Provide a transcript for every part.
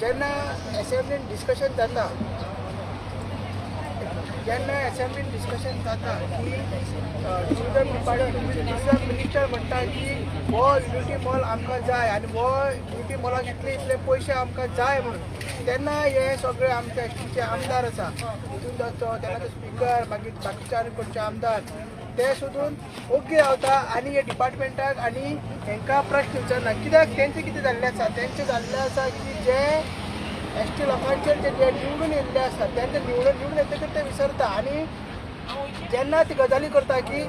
जेन्ना असेंब्लीन डिस्कशन जाता की टुरिझम डिपार्टमेंट मिनिस्टर म्हणटा की हो युनिटी मॉल आमकां जाय आनी हो युनिटी मॉलाक इतले पयशे आमकां जाय म्हणून तेन्ना हे सगळे आमचे एसटीचे आमदार आसा तितून जातो तेन्ना तो स्पिकर मागीर बाकीचे आनी कोणचे आमदार ते सोदून ओके रावता आनी हे डिपार्टमेंटाक आनी हांकां प्रश्न विचारना कित्याक तेंचे कितें जाल्लें आसा तेंचे जाल्लें आसा की जे एसटी लोकांचेर जे निवडून येयल्ले आसा तेंचे निवडून येतकीर ते विसरता आनी जेन्ना ती गजाली करता की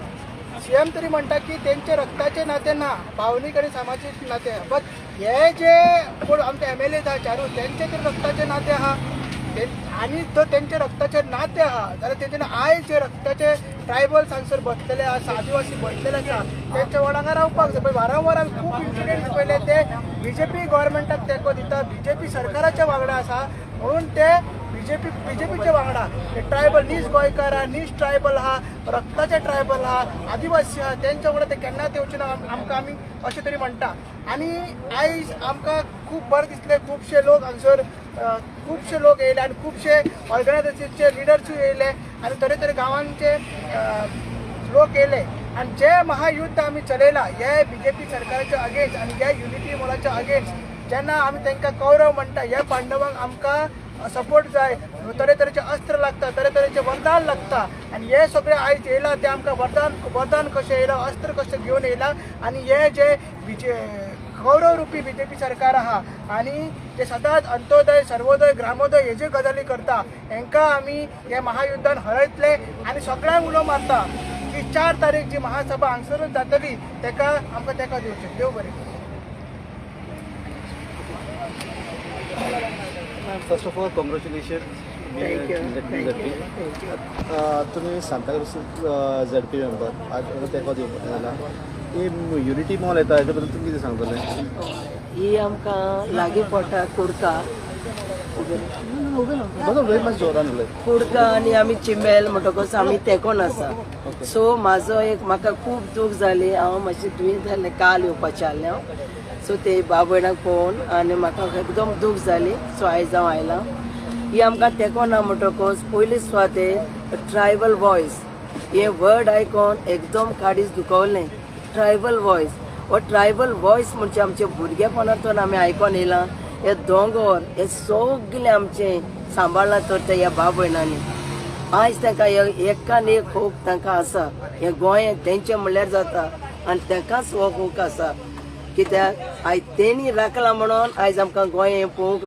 सीएम तरी म्हणटा की तेंचे रक्ताचे नाते ना भावनीक आनी सामाजीक नाते बट हे जे कोण आमचे MLA आहा चारू तेंचे तरी रक्ताचे नाते आहा आनी जर तेंचे रक्ताचे नाते आहा जाल्यार तेंच्यानी आयज जे रक्ताचे ट्रायबल्स हांगसर बसलेले आसा आदिवासी बसलेले आसा तेंच्या वांगडा रावपाक जाय वारंवार आमी खूब इन्सिडेंट पळयले ते BJP गव्हर्मेंटाक तेंको दिता BJP सरकाराच्या वांगडा आसा म्हणून ते बीजेपीच्या वांगडा ट्रायबल नीज गोंयकार आहा नीज ट्रायबल आहा रक्ताचे ट्रायबल आहा आदिवासी आहा तेंच्या वांगडा ते केन्ना येवचे ना आमकां आमी अशें तरी म्हणटा आनी आयज आमकां खूब बरें दिसलें खुबशे लोक हांगसर खुबशे लोक येयले आनी खुबशे ऑर्गनायजेशनचे लिडर्सूय येयले आनी तरेतरे गांवांचे लोक येयले आनी जे महायुद्ध आमी चलयलां हे BJP सरकाराच्या अगेन्स्ट आनी हे युनिटी मॉलाच्या अगेन्स्ट जेन्ना आमी तांकां कौरव म्हणटा हे पांडवांक आमकां सपोर्ट जाय तरेतरेचे अस्त्र लागता तरेतरेचे वरदान लागता आनी हे सगळे आयज येयला ते आमकां वरदान कशें येयलां अस्त्र कशें घेवन येयलां आनी हे जे गौरव रुपी BJP सरकार आहा आनी ते सदांच अंत्योदय सर्वोदय ग्रामोदय हे जे गजाली करता हांकां आमी हे महायुद्धान हरयतले आनी सगळ्यांक उलो मारता की 4 तारीख जी महासभा हांगसरूच जातली तेका आमकां तेका दिवचें देव बरें फर्स्ट ऑफ ऑल कॉंग्रॅच्युलेशन तुम्ही सांताक्रूज ZP मेंबर आज तेको दिवपाक जाला ही युनिटी मॉल येता हेच्या बद्दल तुमी कितें सांगतले ही आमकां लागीं पडटा कुडका कुडका आनी आमी चिमेल म्हणटकच आमी तेकोन आसा सो म्हाका खूब दूख जाली हांव मातशें दुयेंत जालें काल येवपाचें आहलें हांव सो ते बाब भयणाक पळोवन आनी म्हाका एकदम दूख जाली सो आयज हांव आयलां ही आमकां तेकोना म्हणटकच पयली सुवातेर ट्रायबल वॉयस हे वर्ड आयकोन एकदम काडीच दुखवलें ट्रायबल वॉयस हो ट्रायबल वॉयस म्हणजे आमचे भुरगेपणांतून आमी आयकोन येयलां हे दोंगर हे सगळे आमचे सांबाळला तर ते ह्या भाव भयणांनी आयज तांकां एकान एक होप तांकां आसा हे गोंय तेंचें म्हणल्यार जाता आनी तांकांच हो हूक आसा कित्याक आयज तेणी राखला म्हणून आयज आमकां गोंय हें पळोवंक